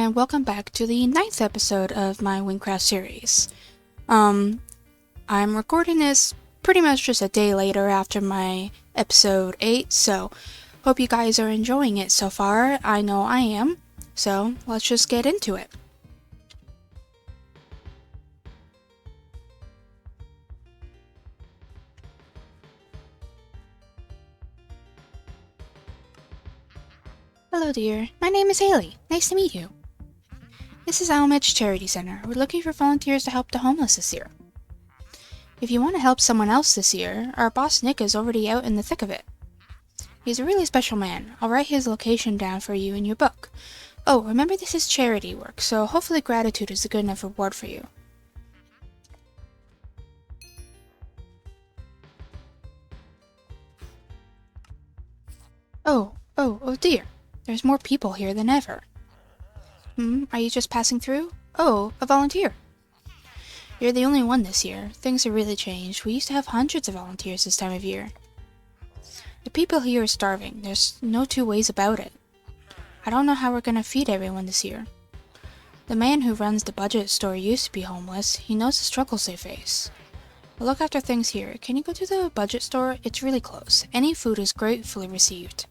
and welcome back to the 9th episode of my Wynncraft series. I'm recording this pretty much just a day later after my episode 8, so hope you guys are enjoying it so far. I know I am, so let's just get into it. Hello dear, my name is Haley. Nice to meet you. This is Almuj Charity Center. We're looking for volunteers to help the homeless this year. If you want to help someone else this year, our boss Nick is already out in the thick of it. He's a really special man. I'll write his location down for you in your book. Oh, remember this is charity work, so hopefully gratitude is a good enough reward for you. Oh dear. There's more people here than ever. Are you just passing through? Oh, a volunteer. You're the only one this year. Things have really changed. We used to have hundreds of volunteers this time of year. The people here are starving. There's no two ways about it. I don't know how we're gonna feed everyone this year. The man who runs the budget store used to be homeless. He knows the struggles they face. We'll look after things here. Can you go to the budget store? It's really close. Any food is gratefully received.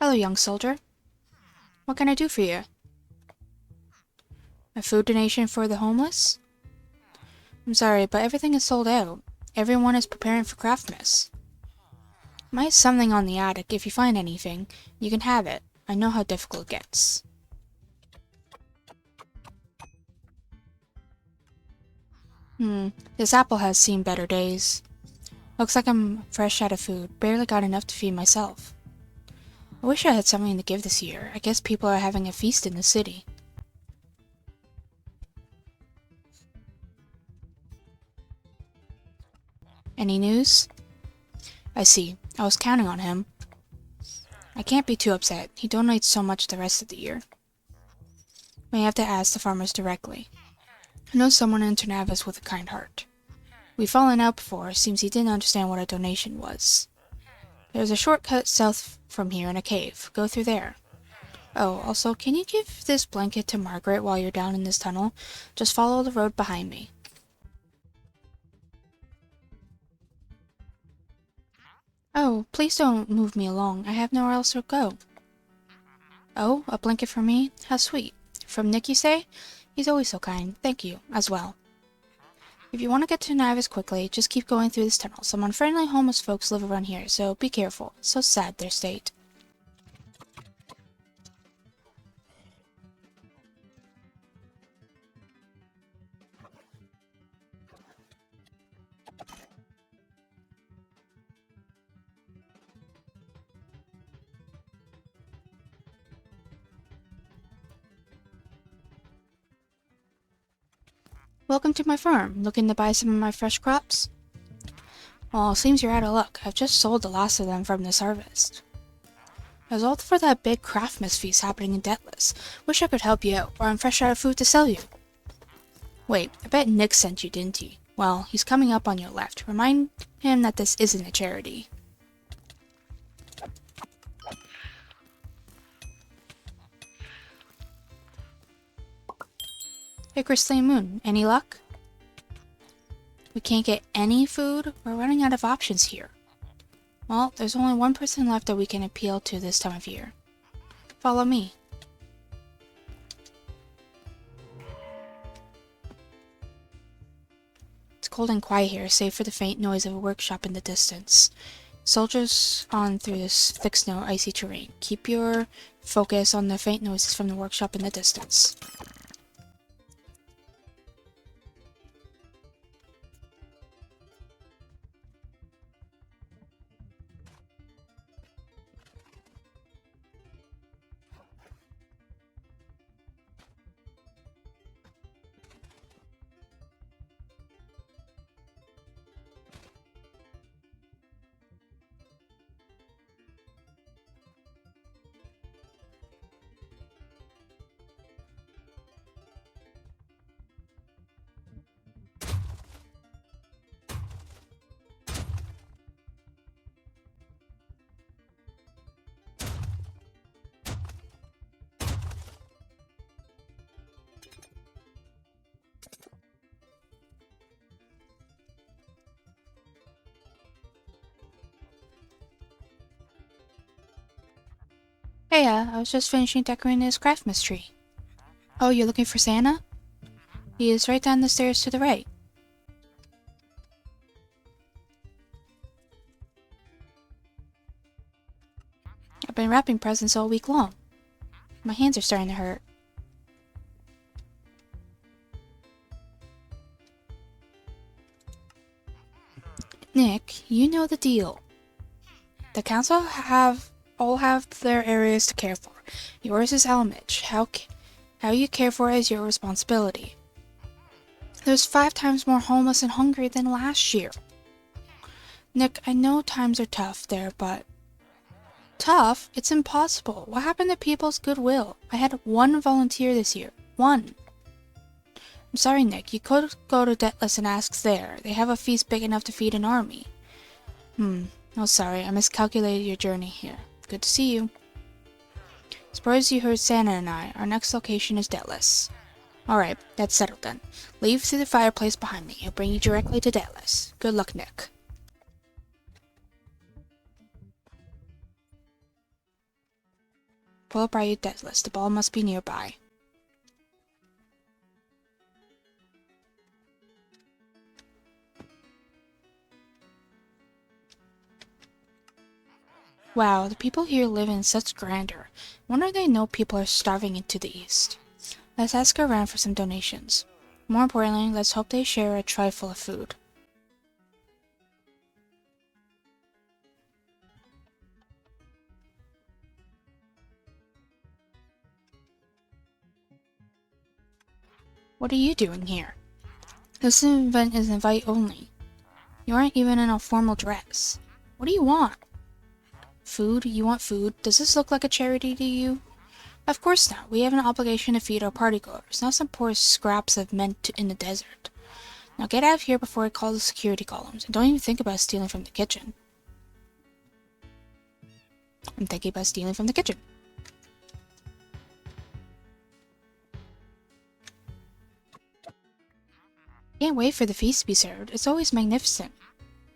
Hello, young soldier. What can I do for you? A food donation for the homeless? I'm sorry, but everything is sold out. Everyone is preparing for Craftmas. Might have something on the attic. If you find anything, you can have it. I know how difficult it gets. This apple has seen better days. Looks like I'm fresh out of food. Barely got enough to feed myself. I wish I had something to give this year. I guess people are having a feast in the city. Any news? I see. I was counting on him. I can't be too upset. He donates so much the rest of the year. May have to ask the farmers directly. I know someone in Ternavis with a kind heart. We've fallen out before. Seems he didn't understand what a donation was. There's a shortcut south from here in a cave. Go through there. Oh, also, can you give this blanket to Margaret while you're down in this tunnel? Just follow the road behind me. Oh, please don't move me along. I have nowhere else to go. Oh, a blanket for me? How sweet. From Nick, you say? He's always so kind. Thank you, as well. If you want to get to Navis quickly, just keep going through this tunnel. Some unfriendly homeless folks live around here, so be careful. It's so sad, their state. Welcome to my farm. Looking to buy some of my fresh crops? Well, seems you're out of luck. I've just sold the last of them from this harvest. It was all for that big Craftmas feast happening in Deathless. Wish I could help you out, or I'm fresh out of food to sell you. Wait, I bet Nick sent you, didn't he? Well, he's coming up on your left. Remind him that this isn't a charity. Hey, Crystalline Moon, any luck? We can't get any food? We're running out of options here. Well, there's only one person left that we can appeal to this time of year. Follow me. It's cold and quiet here, save for the faint noise of a workshop in the distance. Soldiers on through this thick snow, icy terrain. Keep your focus on the faint noises from the workshop in the distance. Hiya, I was just finishing decorating this Craftmas tree. Oh, you're looking for Santa? He is right down the stairs to the right. I've been wrapping presents all week long. My hands are starting to hurt. Nick, you know the deal. The council all have their areas to care for. Yours is Almuj. How you care for it is your responsibility. There's 5 times more homeless and hungry than last year. Nick, I know times are tough there, but... Tough? It's impossible. What happened to people's goodwill? I had 1 volunteer this year. 1. I'm sorry, Nick. You could go to Debtless and ask there. They have a feast big enough to feed an army. Oh, sorry. I miscalculated your journey here. Good to see you. Suppose you heard Santa and I. Our next location is Debtless. Alright, that's settled then. Leave through the fireplace behind me. He'll bring you directly to Debtless. Good luck, Nick. Pull up right at Debtless. The ball must be nearby. Wow, the people here live in such grandeur. Wonder they know people are starving into the east. Let's ask around for some donations. More importantly, let's hope they share a trifle of food. What are you doing here? This event is invite only. You aren't even in a formal dress. What do you want? Food? You want food? Does this look like a charity to you? Of course not. We have an obligation to feed our partygoers, not some poor scraps of mint in the desert. Now get out of here before I call the security columns, and don't even think about stealing from the kitchen. I'm thinking about stealing from the kitchen. Can't wait for the feast to be served. It's always magnificent.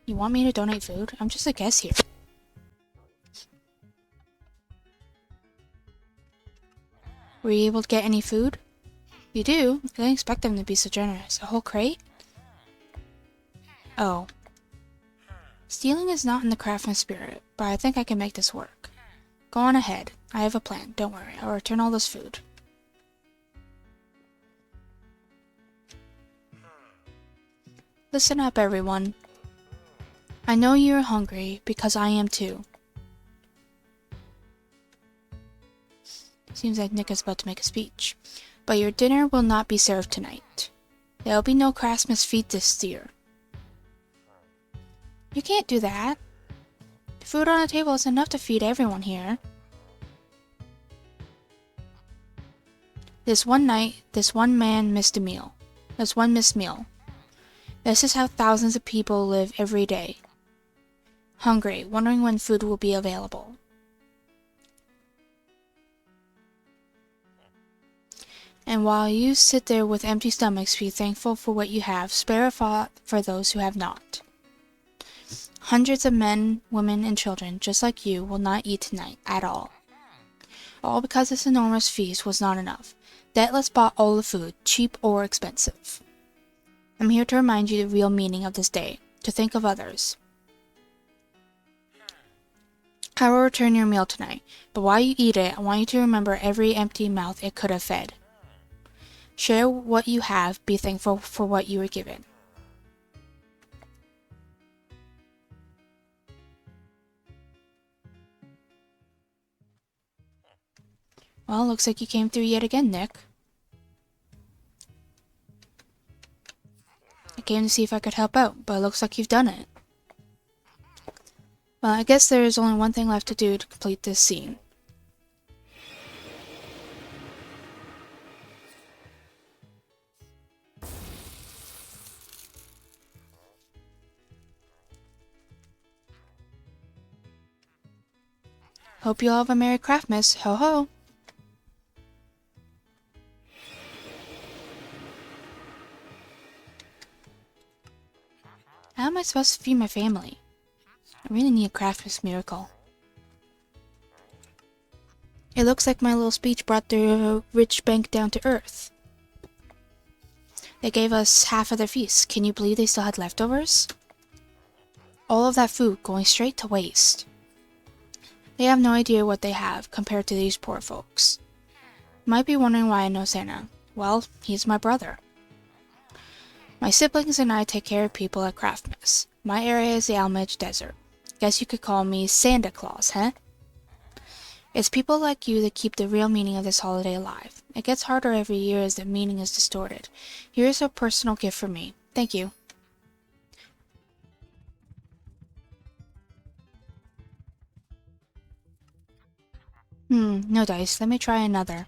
You want me to donate food? I'm just a guest here. Were you able to get any food? You do? I didn't expect them to be so generous. A whole crate? Oh. Stealing is not in the craftsman spirit, but I think I can make this work. Go on ahead. I have a plan. Don't worry. I'll return all this food. Listen up, everyone. I know you're hungry, because I am too. Seems like Nick is about to make a speech. But your dinner will not be served tonight. There will be no Christmas feast this year. You can't do that. The food on the table is enough to feed everyone here. This one night, this one man missed a meal. This one missed meal. This is how thousands of people live every day. Hungry, wondering when food will be available. And while you sit there with empty stomachs, be thankful for what you have, spare a thought for those who have not. Hundreds of men, women, and children, just like you, will not eat tonight at all. All because this enormous feast was not enough. Debtless bought all the food, cheap or expensive. I'm here to remind you the real meaning of this day, to think of others. I will return your meal tonight, but while you eat it, I want you to remember every empty mouth it could have fed. Share what you have, be thankful for what you were given. Well, looks like you came through yet again, Nick. I came to see if I could help out, but it looks like you've done it. Well, I guess there is only one thing left to do to complete this scene. Hope you all have a Merry Craftmas. Ho ho! How am I supposed to feed my family? I really need a Craftmas miracle. It It looks like my little speech brought the rich bank down to earth. They gave us half of their feast. Can you believe they still had leftovers? All of that food going straight to waste. They have no idea what they have compared to these poor folks. You might be wondering why I know Santa. Well, he's my brother. My siblings and I take care of people at Craftmas. My area is the Almuj Desert. Guess you could call me Santa Claus, huh? It's people like you that keep the real meaning of this holiday alive. It gets harder every year as the meaning is distorted. Here's a personal gift from me. Thank you. No dice. Let me try another.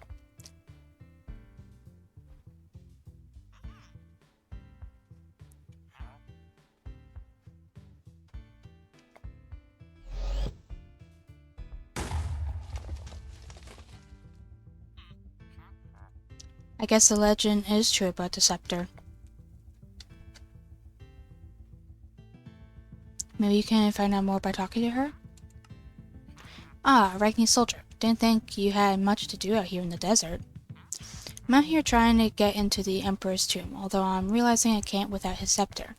I guess the legend is true about the scepter. Maybe you can find out more by talking to her? Ah, ranking soldier. Didn't think you had much to do out here in the desert. I'm out here trying to get into the Emperor's tomb, although I'm realizing I can't without his scepter.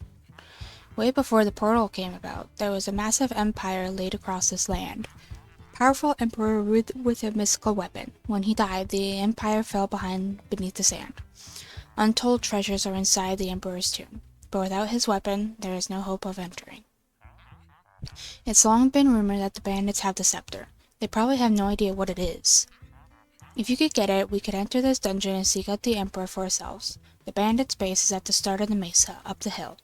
Way before the portal came about, there was a massive empire laid across this land. Powerful emperor with a mystical weapon. When he died, the empire fell beneath the sand. Untold treasures are inside the emperor's tomb, but without his weapon, there is no hope of entering. It's long been rumored that the bandits have the scepter. They probably have no idea what it is. If you could get it, we could enter this dungeon and seek out the emperor for ourselves. The bandits' base is at the start of the mesa, up the hill.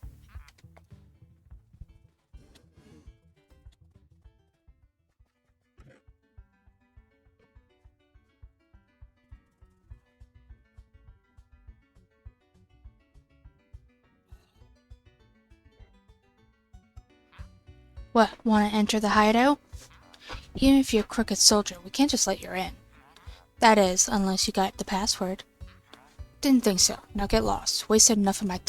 What, want to enter the hideout? Even if you're a crooked soldier, we can't just let you in. That is, unless you got the password. Didn't think so. Now get lost. Wasted enough of my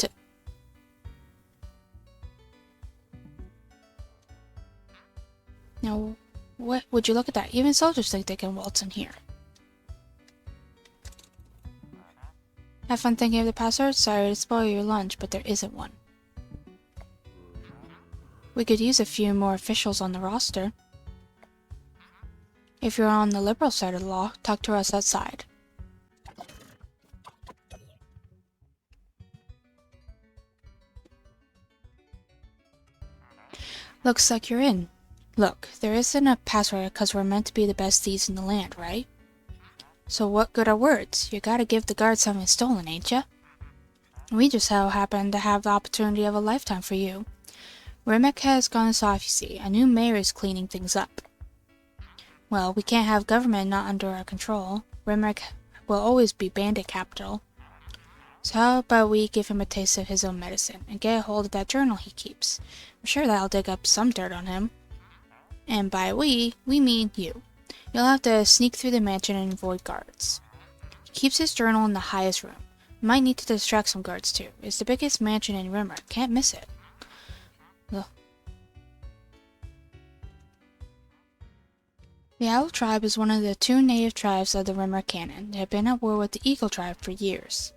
Now, what would you look at that? Even soldiers think they can waltz in here. Have fun thinking of the password? Sorry to spoil your lunch, but there isn't one. We could use a few more officials on the roster. If you're on the liberal side of the law, talk to us outside. Looks like you're in. Look, there isn't a password because we're meant to be the best thieves in the land, right? So what good are words? You gotta give the guards something stolen, ain't ya? We just so happen to have the opportunity of a lifetime for you. Rimek has gone soft, you see. A new mayor is cleaning things up. Well, we can't have government not under our control. Rimek will always be bandit capital. So how about we give him a taste of his own medicine, and get a hold of that journal he keeps. I'm sure that'll dig up some dirt on him. And by we mean you. You'll have to sneak through the mansion and avoid guards. He keeps his journal in the highest room. Might need to distract some guards too. It's the biggest mansion in Rimmer. Can't miss it. Ugh. The Owl tribe is one of the two native tribes of the Rimmer canon. They have been at war with the Eagle tribe for years.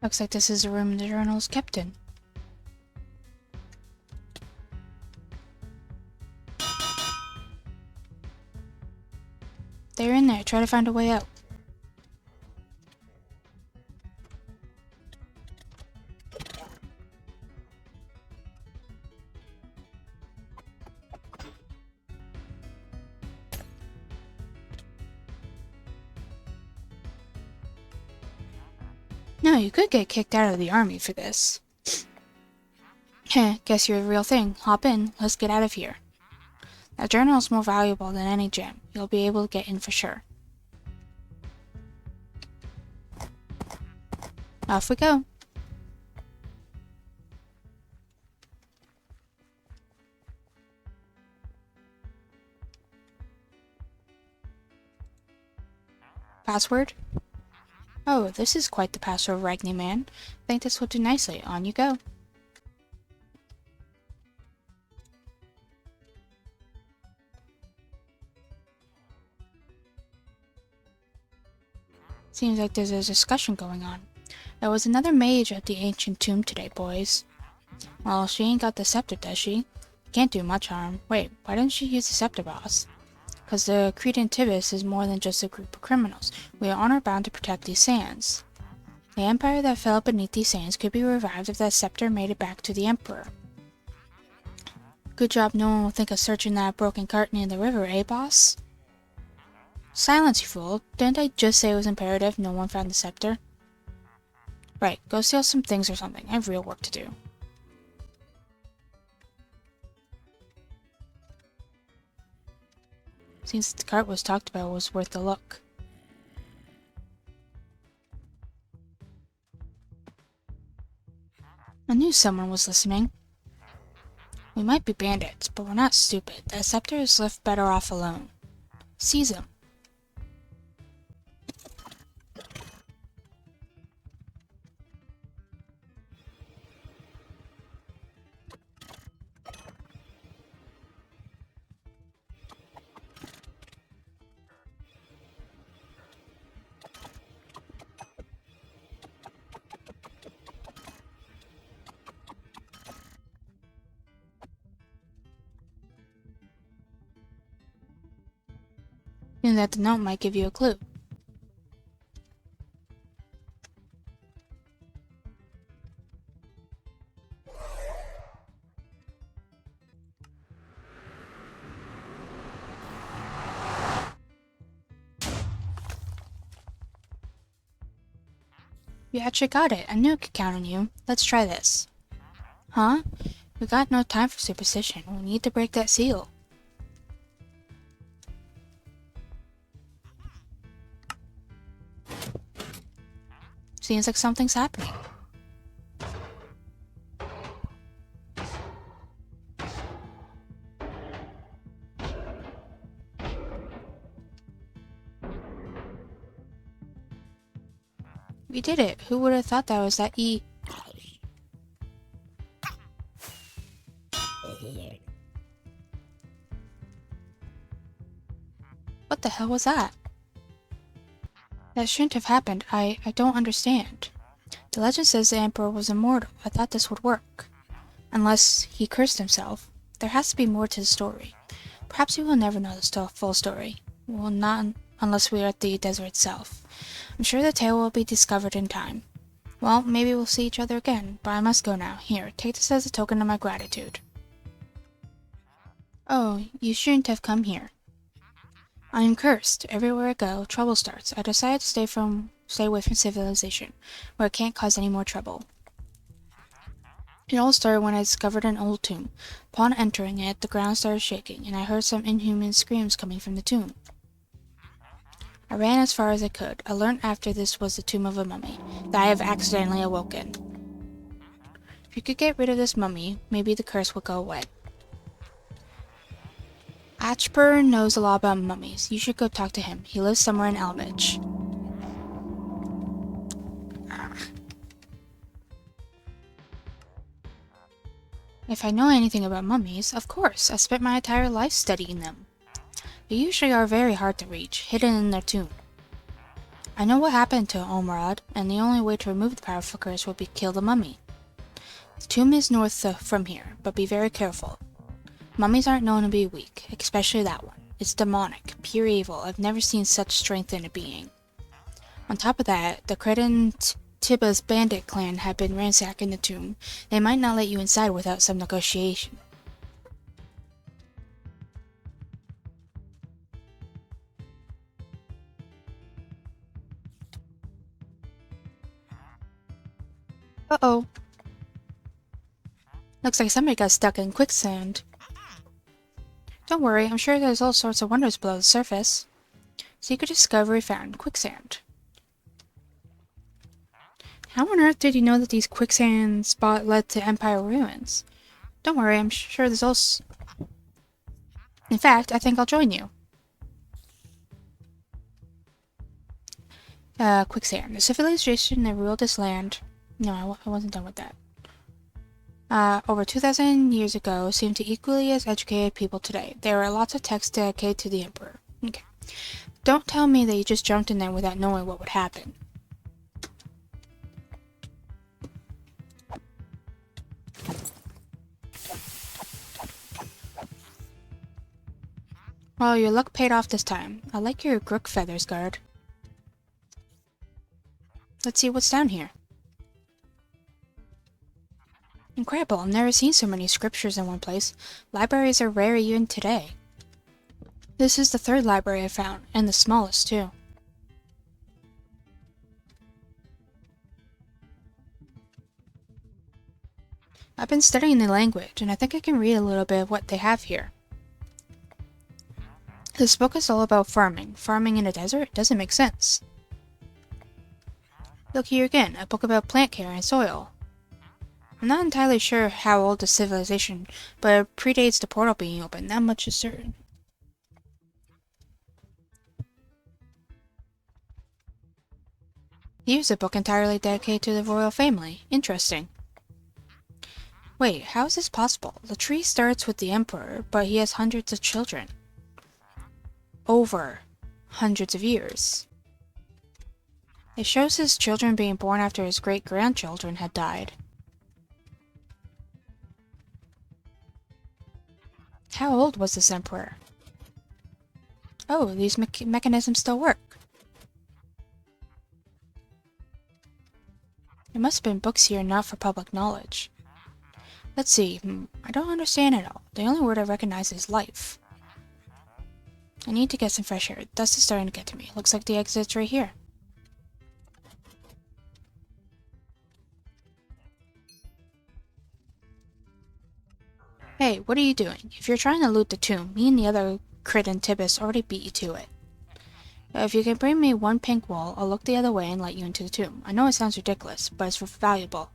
Looks like this is the room the journal is kept in. They're in there. Try to find a way out. No, you could get kicked out of the army for this. Heh, guess you're the real thing. Hop in. Let's get out of here. That journal is more valuable than any gem. You'll be able to get in for sure. Off we go. Password? Oh, this is quite the password, Ragni man. I think this will do nicely. On you go. Seems like there's a discussion going on. There was another mage at the ancient tomb today, boys. Well, she ain't got the scepter, does she? Can't do much harm. Wait, why didn't she use the scepter, boss? Because the Cretan Tibus is more than just a group of criminals. We are honor-bound to protect these sands. The empire that fell beneath these sands could be revived if that scepter made it back to the emperor. Good job no one will think of searching that broken cart near the river, eh, boss? Silence, you fool. Didn't I just say it was imperative no one found the scepter? Right, go steal some things or something. I have real work to do. Seems the cart was talked about was worth a look. I knew someone was listening. We might be bandits, but we're not stupid. That scepter is left better off alone. Seize him. Knew that the note might give you a clue. You actually got it. I knew I could count on you. Let's try this. Huh? We got no time for superstition. We need to break that seal. Seems like something's happening. We did it. Who would have thought that was that What the hell was that? That shouldn't have happened. I don't understand. The legend says the Emperor was immortal. I thought this would work. Unless he cursed himself. There has to be more to the story. Perhaps we will never know the full story. Well, not unless we are at the desert itself. I'm sure the tale will be discovered in time. Well, maybe we'll see each other again, but I must go now. Here, take this as a token of my gratitude. Oh, you shouldn't have come here. I am cursed. Everywhere I go, trouble starts. I decided to stay away from civilization, where it can't cause any more trouble. It all started when I discovered an old tomb. Upon entering it, the ground started shaking, and I heard some inhuman screams coming from the tomb. I ran as far as I could. I learned after this was the tomb of a mummy, that I have accidentally awoken. If you could get rid of this mummy, maybe the curse would go away. Achper knows a lot about mummies. You should go talk to him. He lives somewhere in Almuj. If I know anything about mummies, of course. I spent my entire life studying them. They usually are very hard to reach, hidden in their tomb. I know what happened to Omrod, and the only way to remove the powerful curse would be kill the mummy. The tomb is north from here, but be very careful. Mummies aren't known to be weak, especially that one. It's demonic, pure evil. I've never seen such strength in a being. On top of that, the Cretan Tiba's bandit clan have been ransacking the tomb. They might not let you inside without some negotiation. Uh-oh. Looks like somebody got stuck in quicksand. Don't worry, I'm sure there's all sorts of wonders below the surface. Secret discovery found. Quicksand. How on earth did you know that these quicksand spot led to Empire ruins? Don't worry, I'm sure there's also... In fact, I think I'll join you. Quicksand. The civilization that ruled this land... No, I wasn't done with that. Over 2,000 years ago seemed to equally as educated people today. There are lots of texts dedicated to the Emperor. Okay. Don't tell me that you just jumped in there without knowing what would happen. Well, your luck paid off this time. I like your grook feathers, guard. Let's see what's down here. Incredible, I've never seen so many scriptures in one place. Libraries are rare even today. This is the third library I found, and the smallest, too. I've been studying the language, and I think I can read a little bit of what they have here. This book is all about farming. Farming in a desert doesn't make sense. Look here again, a book about plant care and soil. I'm not entirely sure how old the civilization, but it predates the portal being open, that much is certain. Here's a book entirely dedicated to the royal family. Interesting. Wait, how is this possible? The tree starts with the emperor, but he has hundreds of children. Over hundreds of years. It shows his children being born after his great-grandchildren had died. How old was this emperor? Oh, these mechanisms still work. There must have been books here not for public knowledge. Let's see, I don't understand it all. The only word I recognize is life. I need to get some fresh air. Dust is starting to get to me. Looks like the exit's right here. Hey, what are you doing? If you're trying to loot the tomb, me and the other Cretan Tibus already beat you to it. If you can bring me one pink wool, I'll look the other way and let you into the tomb. I know it sounds ridiculous, but it's valuable.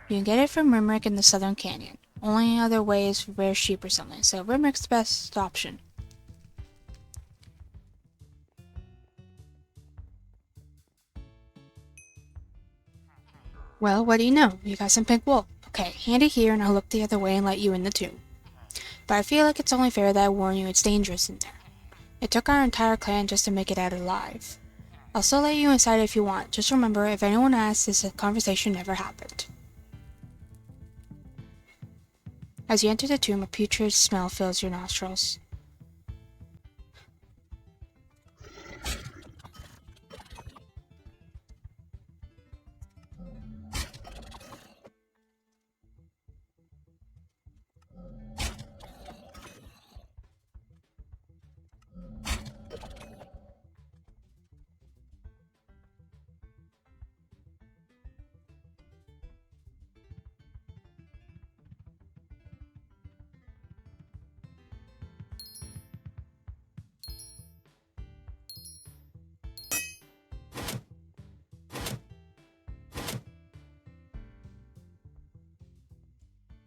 You can get it from Rimrick in the Southern Canyon. Only other way is rare sheep or something, so Rimrick's the best option. Well, what do you know? You got some pink wool. Okay, hand it here and I'll look the other way and let you in the tomb. But I feel like it's only fair that I warn you it's dangerous in there. It took our entire clan just to make it out alive. I'll still let you inside if you want. Just remember, if anyone asks, this conversation never happened. As you enter the tomb, a putrid smell fills your nostrils.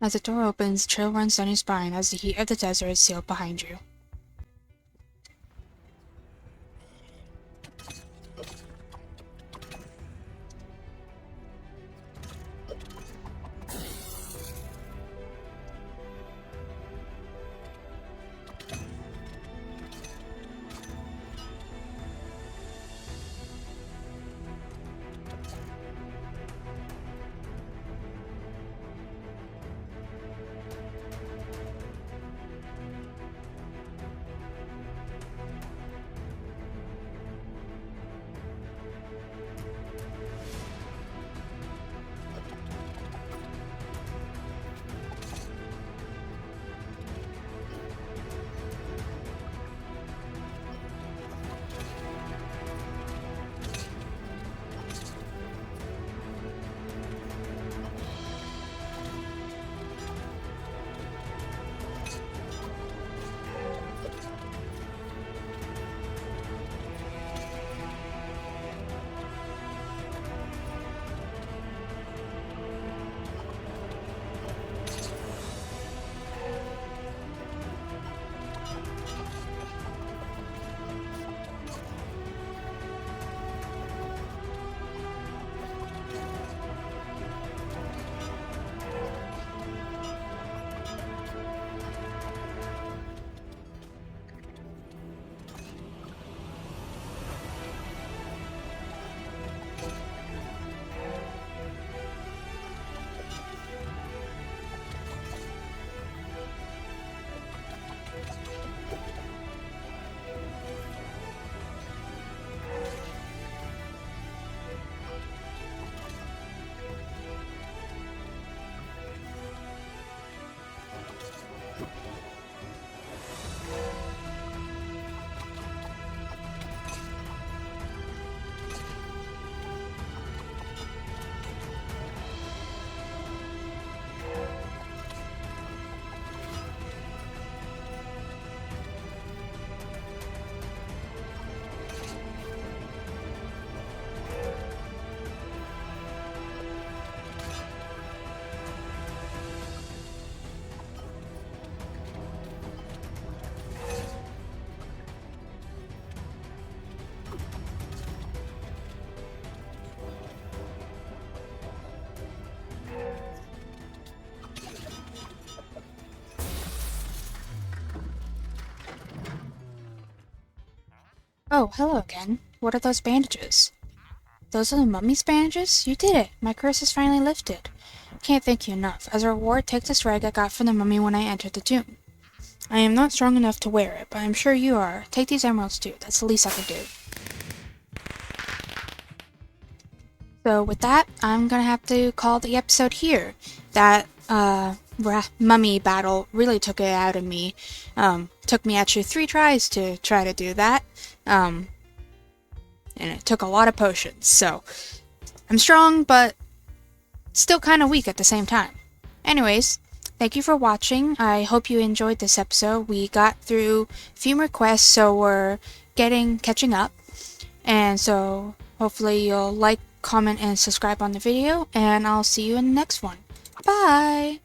As the door opens, a chill runs down your spine as the heat of the desert is sealed behind you. Oh, hello again. What are those bandages? Those are the mummy's bandages? You did it! My curse is finally lifted. Can't thank you enough. As a reward, take this rag I got from the mummy when I entered the tomb. I am not strong enough to wear it, but I'm sure you are. Take these emeralds too. That's the least I can do. So with that, I'm gonna have to call the episode here. That mummy battle really took it out of me. Took me actually 3 tries to try to do that. And it took a lot of potions. So I'm strong, but still kind of weak at the same time. Anyways, thank you for watching. I hope you enjoyed this episode. We got through a few requests, so we're catching up. And so hopefully you'll like, comment, and subscribe on the video, and I'll see you in the next one. Bye!